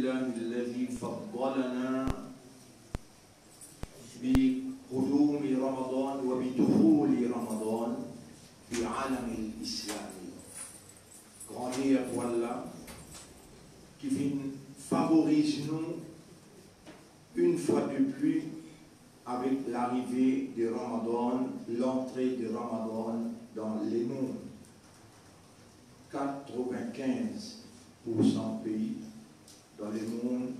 لله الذي فضلنا بقدوم رمضان وبدخول رمضان في عالم الإسلام. Grandir voilà qui vient favorise nous une fois de plus avec l'arrivée de Ramadan, l'entrée de Ramadan dans les mondes. 95% pays dans le monde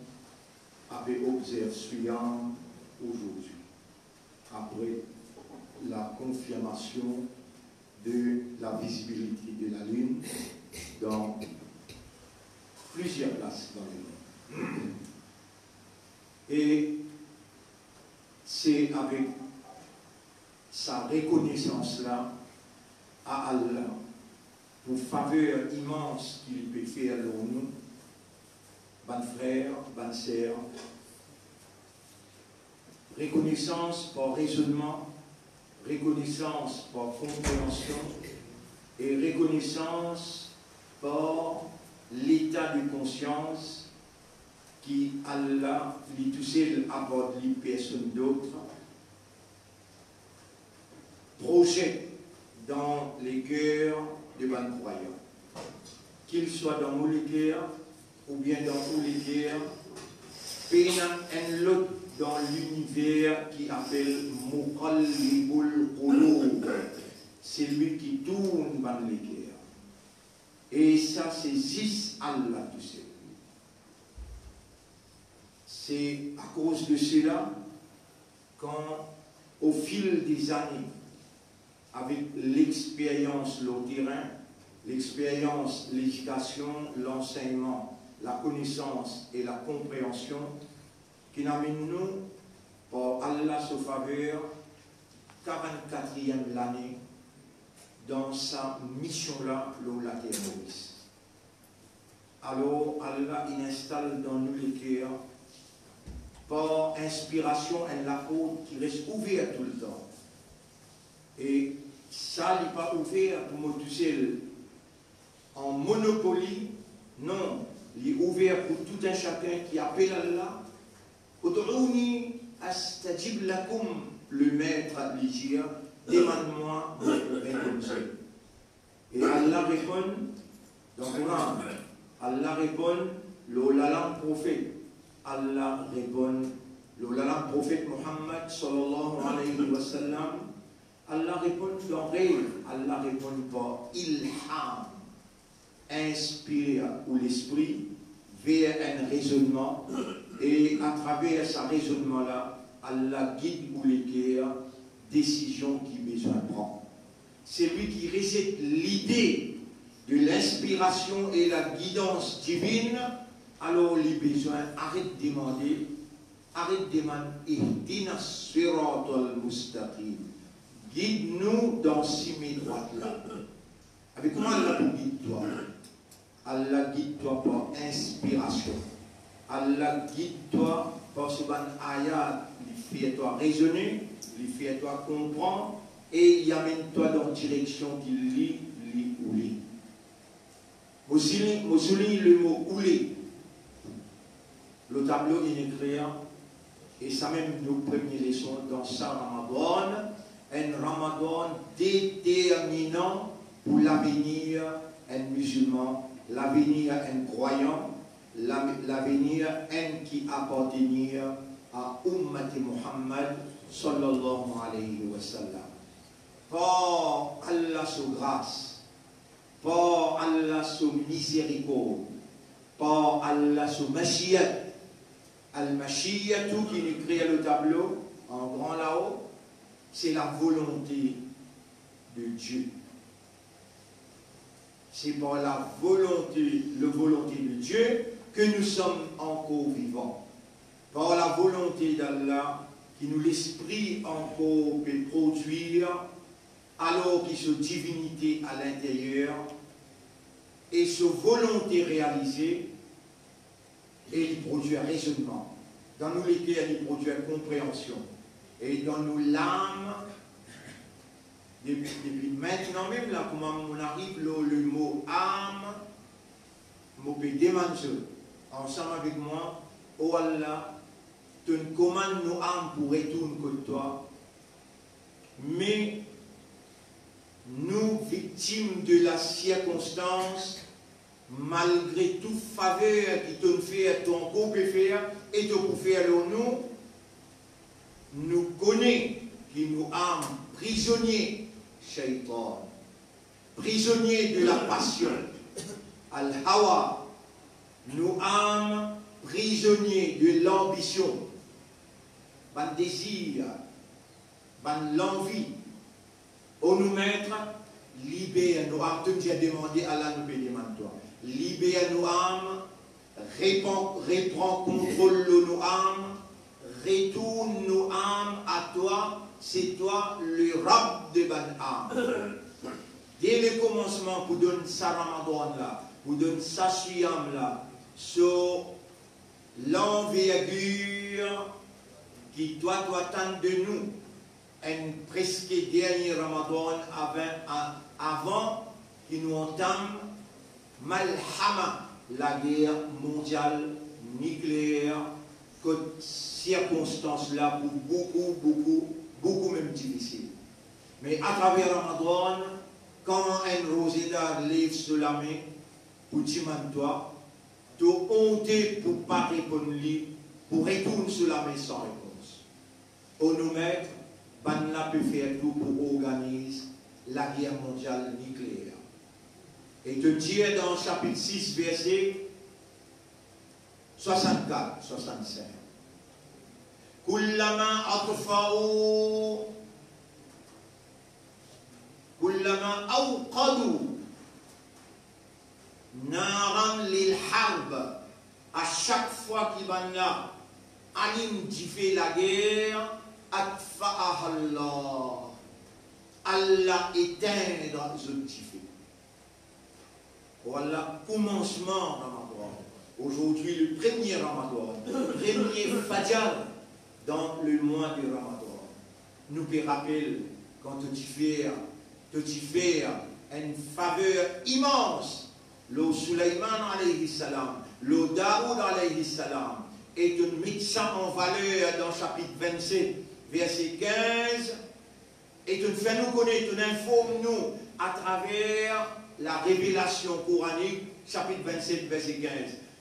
avaient observé Siyam aujourd'hui, après la confirmation de la visibilité de la Lune dans plusieurs places dans le monde. Et c'est avec sa reconnaissance-là à Allah, pour faveur immense qu'il peut faire pour nous, bonnes frères, bonnes sœurs, reconnaissance par raisonnement, reconnaissance par compréhension et reconnaissance par l'état de conscience qui Allah, lui tout seul, apporte les personnes d'autres, projette dans les cœurs de bonnes croyants. Qu'ils soient dans tous les cœurs ou bien dans tous les cœurs, un lot dans l'univers qui appelle Muqallibul Qulub, c'est lui qui tourne dans les cœurs. Et ça, c'est juste Allah tout seul. C'est à cause de cela, quand au fil des années, avec l'expérience, le terrain, l'expérience, l'éducation, l'enseignement, la connaissance et la compréhension, qui n'amène nous, par Allah sa faveur, 44e l'année, dans sa mission-là, la terroriste. Alors, Allah installe dans nous les cœurs, par inspiration, un lacot qui reste ouvert tout le temps. Et ça n'est pas ouvert pour moi tout seul en monopolie, non, il est ouvert pour tout un chacun qui appelle Allah. Ud'ouni astajib lakum, le maître à dire, demande-moi de répondre. Et Allah répond dans le Coran, Allah répond, l'olalam prophète, Allah répond, l'olalam prophète Muhammad sallallahu alayhi wa sallam, Allah répond dans rêve, Allah répond par ilham, inspire ou l'esprit vers un raisonnement, et à travers ce raisonnement-là, Allah guide ou les cœurs, décision qui besoin prend. C'est lui qui récite l'idée de l'inspiration et la guidance divine, alors les besoins arrête de demander, ihdina siratal mustaqim. Guide-nous dans ces droites-là. Avec comment Allah guide-toi? Allah guide-toi par inspiration. Allah guide-toi par ce bon ayat, il fait toi raisonner, il fait toi comprendre, et il amène-toi dans une direction qu'il lit ou lit. Je souligne le mot ouli. Le tableau il est écrit, et ça même nos premières leçons dans ça Ramadan, un Ramadan déterminant pour l'avenir un musulman, l'avenir un croyant, l'avenir un qui appartenait à Ummati Muhammad sallallahu alayhi wa sallam. Par Allah sa grâce, par Allah sa miséricorde, par Allah sa mashiyat, al-mashiyat qui écrit le tableau en grand là-haut, c'est la volonté de Dieu. C'est par la volonté de Dieu que nous sommes encore vivants. Par la volonté d'Allah, qui nous l'esprit encore peut produire, alors qu'il se divinité à l'intérieur, et sa volonté réalisée, et il produit un raisonnement. Dans nous les cœurs, il produit une compréhension. Et dans nous l'âme, depuis maintenant même, là, comment on arrive, le mot âme, on peut demander. ensemble avec moi, oh Allah, tu nous commandes nos âmes pour retourner contre toi, mais nous, victimes de la circonstance, malgré toute faveur qui te fait ton groupe faire et te pour faire nous connaissons qui nous âmes prisonniers, shaitan, prisonniers de la passion, al-hawa, nous âmes prisonniers de l'ambition, ban désir, ban l'envie, au nous mettre, libère nos âmes, tout Dieu a demandé, Allah nous demande toi, libère nos âmes, reprend contrôle de nos âmes, retourne nos âmes à toi, c'est toi le Rab de ban âme. Dès le commencement, pour donner ça Ramadan là, pour donner ça Siyam là, sur l'envergure qui doit attendre de nous, un presque dernier Ramadan avant qu'il nous entame Malhama, la guerre mondiale nucléaire, que circonstance là pour beaucoup même difficile. Mais à travers Ramadan, quand un roséda lève sur la main, pour dire toi, tu as honte pour ne pas répondre, pour retourner sur la main sans réponse. On nous met, Banla peut faire tout pour organiser la guerre mondiale nucléaire. Et te dire dans chapitre 6, verset 64, 65. Kullama atfa'u kullama awqadu naran lil harb, à chaque fois qu'il va là anime fait la guerre, atfa'ah Allah, Allah éteindra ce petit feu. Voilà, commencement Ramadan. Aujourd'hui, le premier Ramadan, le premier Fajr dans le mois de Ramadan. Nous peut rappeler quand tu fais une faveur immense, le Sulaiman alayhi salam, le Daoud alayhi salam, et de mettre ça en valeur dans le chapitre 27, verset 15, et de faire nous connaître, de informe-nous à travers la révélation coranique, chapitre 27, verset 15.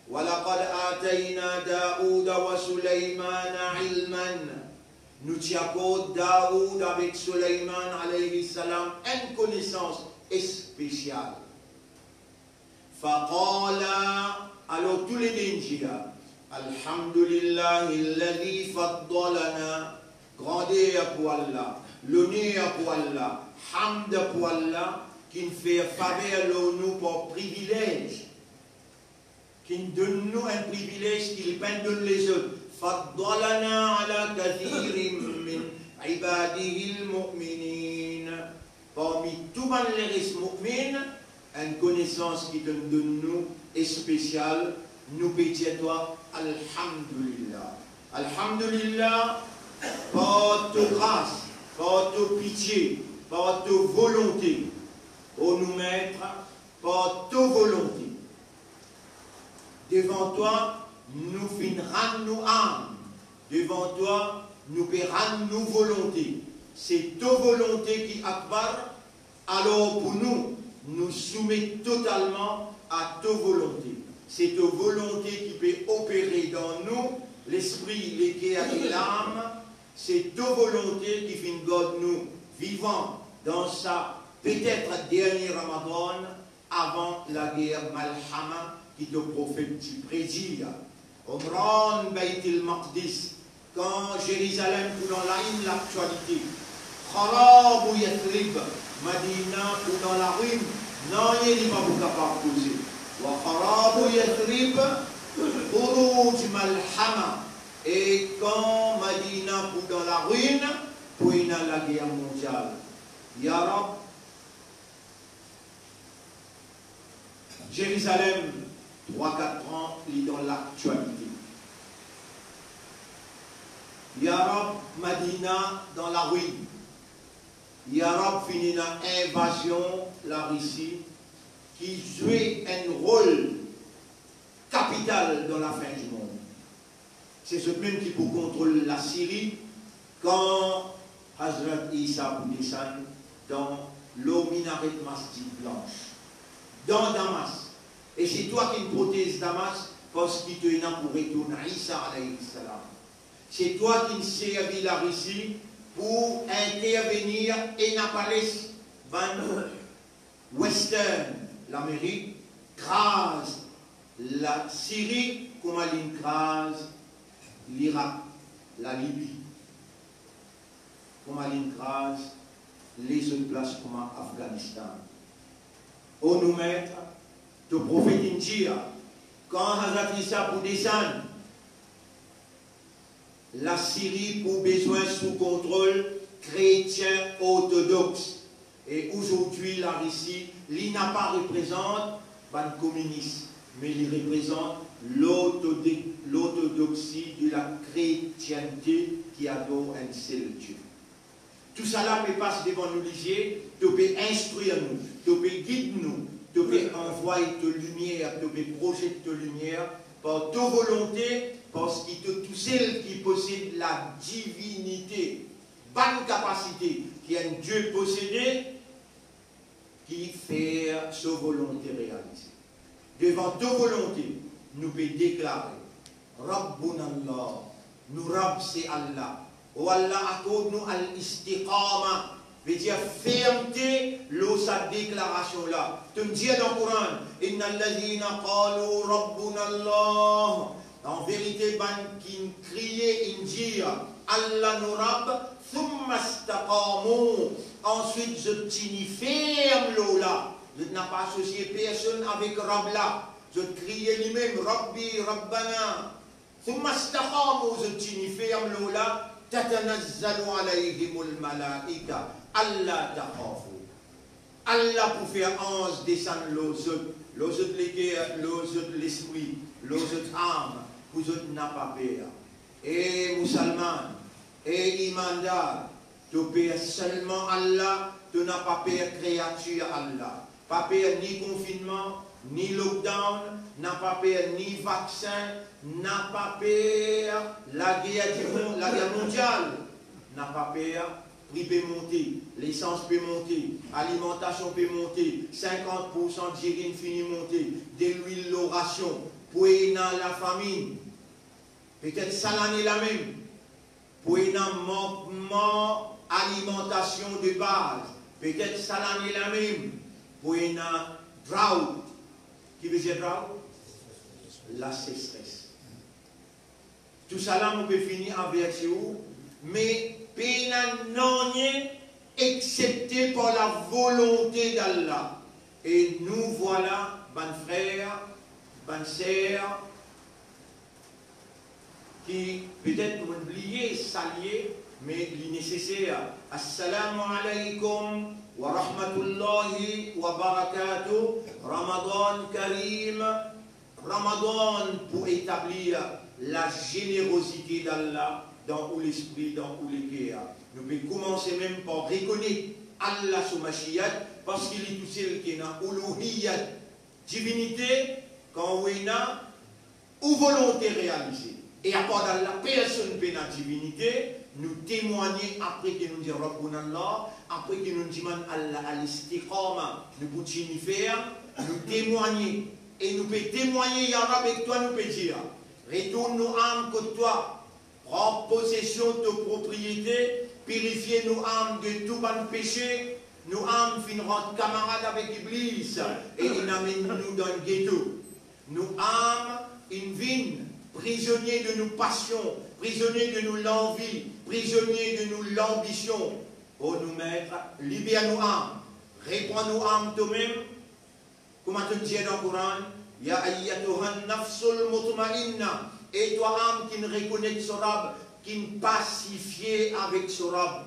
وَلَقَدْ آتَيْنَا دَاوُودَ وَسُلَيْمَانَ عِلْمًا. Nous t'accordons Daoud avec Sulaiman alayhi salam une connaissance spéciale. فَقَالَ, alors tous les ninjas, Alhamdulillahi alladhi faddalana, grandeur pour Allah, l'honneur pour Allah, hamd pour Allah, qui nous fait faveur nous pour privilège, qui nous donne nous un privilège qu'il donne les autres. Faddalana ala kathirin min ibadihi al-mu'minin. Parmi tous les mu'min, une connaissance qui te donne nous est spéciale. Nous pétons toi, Alhamdulillah. Alhamdulillah, par ta grâce, par ta pitié, par ta volonté. Ô nous mettre par ta volonté. Devant toi, nous finirons nos âmes. Devant toi, nous paierons nos volontés. C'est ta volonté qui akbar. Alors pour nous, nous soumettons totalement à ta volonté. C'est ta volonté qui peut opérer dans nous, l'esprit, les cœurs et l'âme. C'est ta volonté qui fait nous vivants dans sa peut-être dernier Ramadan avant la guerre Malhama qui te prophète prédit. Omran Beit el-Maqdis, quand Jérusalem ou dans l'actualité, Kharab ou Yathrib, Madina ou dans la ruine, non, il n'y a pas beaucoup à poser. Wa Kharab ou Yathrib, Khuruj Malhama, et quand Madina ou dans la ruine, pour la guerre mondiale. Ya Rab, Jérusalem, 3-4 ans, il est dans l'actualité. Ya Rab, Madina dans la ruine. Ya Rab, finit l'invasion, la Russie, qui jouait un rôle capital capitale dans la fin du monde. C'est ce même qui pour contrôler la Syrie quand Hazrat Isa descend dans l'eau minaret masjid blanche, dans Damas. Et c'est toi qui me protèges Damas parce qu'il te n'a pour retourner Isa alayhi salam. C'est toi qui me servis la Russie pour intervenir et n'apparaisse dans Western, l'Amérique, crase la Syrie comme elle crase l'Irak, la Libye, comme elle crase les autres places comme Afghanistan. On nous mettre, le prophète India, quand Hazrat Isa pour descendre, la Syrie pour besoin sous contrôle chrétien orthodoxe. Et aujourd'hui, la Russie, il n'a pas représente le communisme, mais il représente l'orthodoxie de la chrétienté qui adore un seul Dieu. Tout cela peut passer devant nous, tu peux instruire nous, tu peux guider nous, tu peux envoyer ta lumière, tu peux projeter ta lumière par ta volonté, parce que tout seul qui possède la divinité, bonne capacité, qui est un Dieu possédé, qui fait sa volonté réalisée. Devant ta volonté, nous pouvons déclarer Rabbuna Allah, nous Rabb c'est Allah. Oh Allah accorde-nous al-istiqama, veut dire fermeté, sa déclaration là. Tu me dis dans le Coran, Inna alladhina qalu Rabbuna Allah. En vérité, qui criait, il dit Allah nous Rabb, thumma istaqamu. Ensuite, je t'y ferme là. Je n'ai pas associé personne avec Rabb là. Je criais lui-même Rabbi, Rabbana. Thumma istaqamu, je t'y ferme là. Tatanazzalu alayhimul malaika. Allah takhafu. Allah pour faire 11 descendre les autres l'esprit, les autres âmes, vous autres n'a pas peur. Et musulman, et imandar, tu pères seulement Allah, tu n'as pas peur créature Allah. Pas peur ni confinement, ni lockdown, n'a pas peur ni vaccin, n'a pas peur la guerre mondiale, n'a pas peur. Prix peut monter, l'essence peut monter, alimentation peut monter, 50% de gérine finit monter, de l'huile l'oration, pour la famine. Peut-être ça l'année la même. Pour manquement alimentation de base. Peut-être ça l'année la même. Pour drought. Qui veut dire drought? La sécheresse. Tout ça là, on peut finir avec vous, mais non excepté par la volonté d'Allah. Et nous voilà, bon frère, bonne sœur, qui peut-être m'oublier, s'allier, mais il est nécessaire. Assalamu alaikum wa rahmatullahi wa barakatuh. Ramadan Karim. Ramadan pour établir la générosité d'Allah dans l'esprit, dans les cœurs. Nous pouvons commencer même par reconnaître Allah sous Mashiach, parce qu'il est tout seul qui est dans l'Uluhiyyat, divinité, quand on a ou volonté réalisée. Et à part d'Allah, personne ne peut la divinité, nous témoigner après que nous disons Rabbuna Allah, après que nous disons Allah al-istiqama, nous pouvons faire, nous témoigner. Et nous pouvons témoigner, Ya Rab, avec toi, nous pouvons dire, retourne nos âmes contre toi. Prends possession de nos propriétés, purifiez nos âmes de tout bon péché, nos âmes finiront camarades avec Iblis et ils amènent nous dans le ghetto. Nos âmes, ils viennent prisonniers de nos passions, prisonniers de nos l'envie, prisonniers de nos l'ambition. Oh nous maîtres, libère nos âmes, répands nos âmes toi-même. Comment tu dis dans le Coran? Ya ayyatuhan nafsul mutma'inna. Et toi, âme qui ne reconnaît ce Rab, qui ne pacifie avec ce Rab,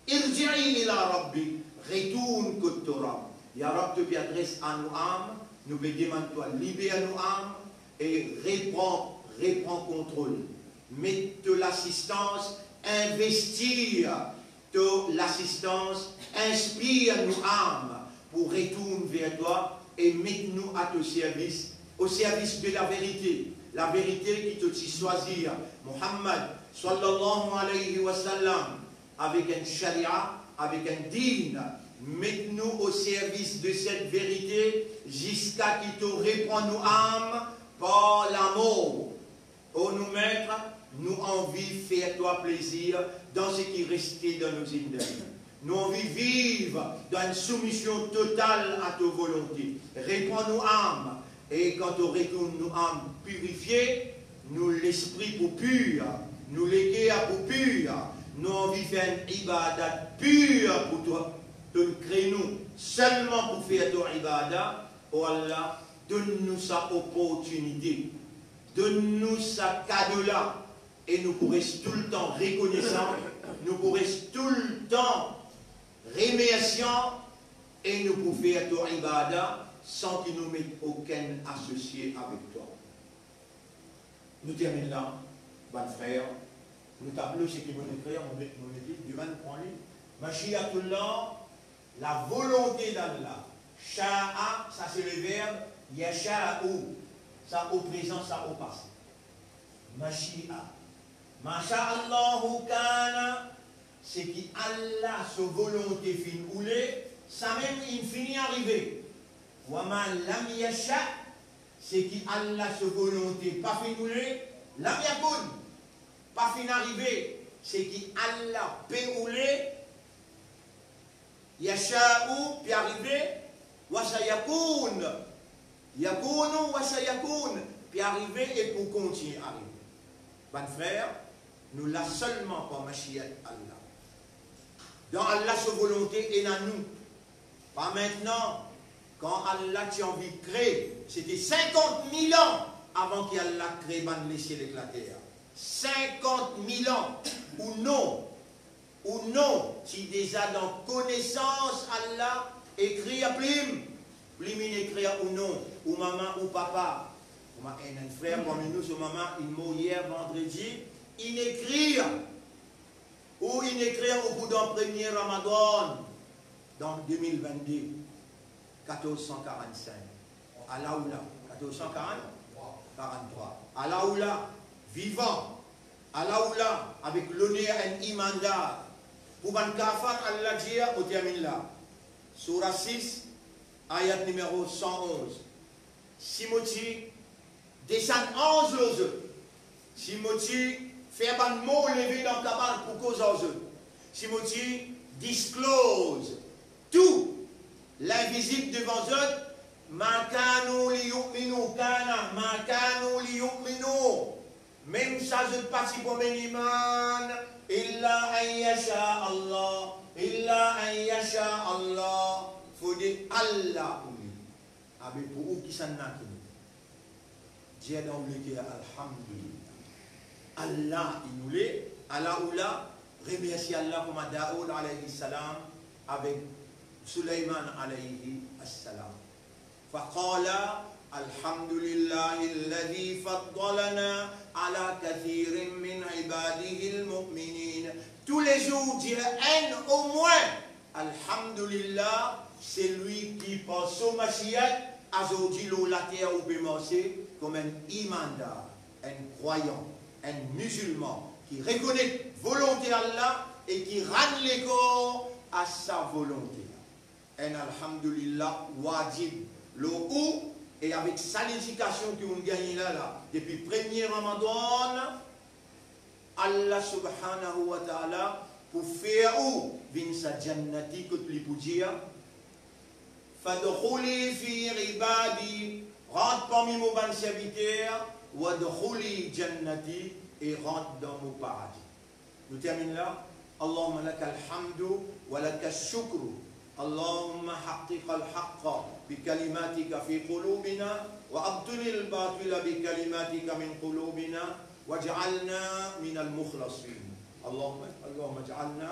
irji'i ila Rabbi, retourne contre ton Rab. Ya Rab te adresse à nos âmes, nous te demandons toi, libère nos âmes et reprends contrôle. Mets de l'assistance, investir de l'assistance, inspire nos âmes pour retourner vers toi et mets-nous à ton service au service de la vérité qui te dit choisir Muhammad sallallahu alayhi wa sallam avec un sharia, avec un din. Mets-nous au service de cette vérité jusqu'à qui te répond nos âmes par l'amour. Oh nous maîtres, nous envie faire toi plaisir dans ce qui restait dans nos indemnités. Nous envie vivre dans une soumission totale à ta volonté. Réponds nos âmes. Et quand on retourne nos âmes purifiées, nous l'esprit pour pur, nous l'éguer pour pur. Nous envie faire une ibadat pure pour toi. Donne-nous seulement pour faire ton ibadah. Oh Allah, donne-nous sa opportunité. Donne-nous sa cadeau-là. Et nous pourrons tout le temps reconnaissants. Nous pourrons tout le temps remerciants. Et nous pourrons faire ton ibadah sans qu'il nous mette aucun associé avec toi. Nous terminons là, bon frère. Nous tablons ce qui vont écrire, on dit, du man prend lui. Mashiatullah, la volonté d'Allah. Sha'a, ça c'est le verbe, yasha'u. Ça au présent, ça au passé. Mashi'a. Masha'allahu kana, c'est qui Allah, sa volonté fin oulé, ça même il finit arriver. Waman lam yasha, c'est qui Allah, sa volonté pas fin oulé, lam yakun, pas fin arriver. C'est qui Allah peut oulé, yasha'u, puis arriver, wa sayakun. Yakounu wa sayakun, puis arriver et pour continuer à arriver. Bon frère, nous l'a seulement par Mashiach Allah. Dans Allah sa volonté et dans nous. Pas maintenant, quand Allah t'a envie de créer, c'était 50 000 ans avant qu'Allah crée les cieux et la terre. 50 000 ans, ou non, si déjà dans connaissance Allah écrit à Plim. Plimine écrit ou non, ou maman ou papa, ou un frère comme nous, ce maman, il mort hier vendredi, il écrit, ou il écrit au bout d'un premier Ramadan, dans 2022, 1445, à l'Aoula, 1443, à l'Aoula, vivant, à l'Aoula, avec l'honneur et l'imandar, pour un kafar, Allah dit, au termine là, Surah 6, ayat numéro 111. Simoti, descend 11 aux œufs. Simoti, fait un mot levé dans le cabane pour cause aux œufs. Simoti, disclose tout l'invisible devant eux. Makanu liyu'minu kana, makanu liyu'minu. Même ça, je passe pour meniman. Illa an yasha Allah. Illa an yasha Allah. Il faut dire Allah pour lui. Avec pour vous qui s'en a qui nous. Dieu a dit Alhamdulillah. Allah il nous l'est. Allah ou là. Remercie Allah comme Daoud alayhi salam avec Sulaiman alayhi salam. فقال الحمد لله الذي فضلنا على كثير من عباده المؤمنين. Tous les jours, Dieu aime au moins. Alhamdulillah, c'est lui qui pense au Mashiach, aujourd'hui la terre où peut marcher comme un imandar, un croyant, un musulman qui reconnaît volonté d'Allah et qui rend les corps à sa volonté. Un alhamdulillah wajib, le ou, et avec sa législation que nous gagnons là, depuis le premier Ramadan, Allah subhanahu wa ta'ala, pour faire où vin sa jannati que tu peux dire fadkhuli fi ibadi, rentre parmi mon bon serviteur, wadkhuli jannati, et rentre dans mon paradis. Nous terminons là. Allahumma lakal hamdu wa lakal shukru. Allahumma haqqiq al-haqqa bi kalimatika fi qulubina wa abtulil batila bi kalimatika min qulubina waj'alna min al-mukhlasin. اللهم اجعلنا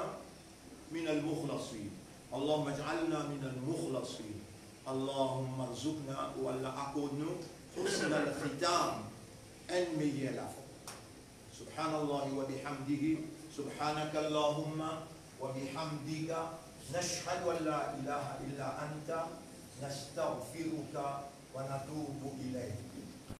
من المخلصين اللهم اجعلنا من المخلصين اللهم ارزقنا ولا أكون حسن الختام المية العفو سبحان الله وبحمده سبحانك اللهم وبحمدك نشهد أن لا إله إلا أنت نستغفرك ونتوب إليك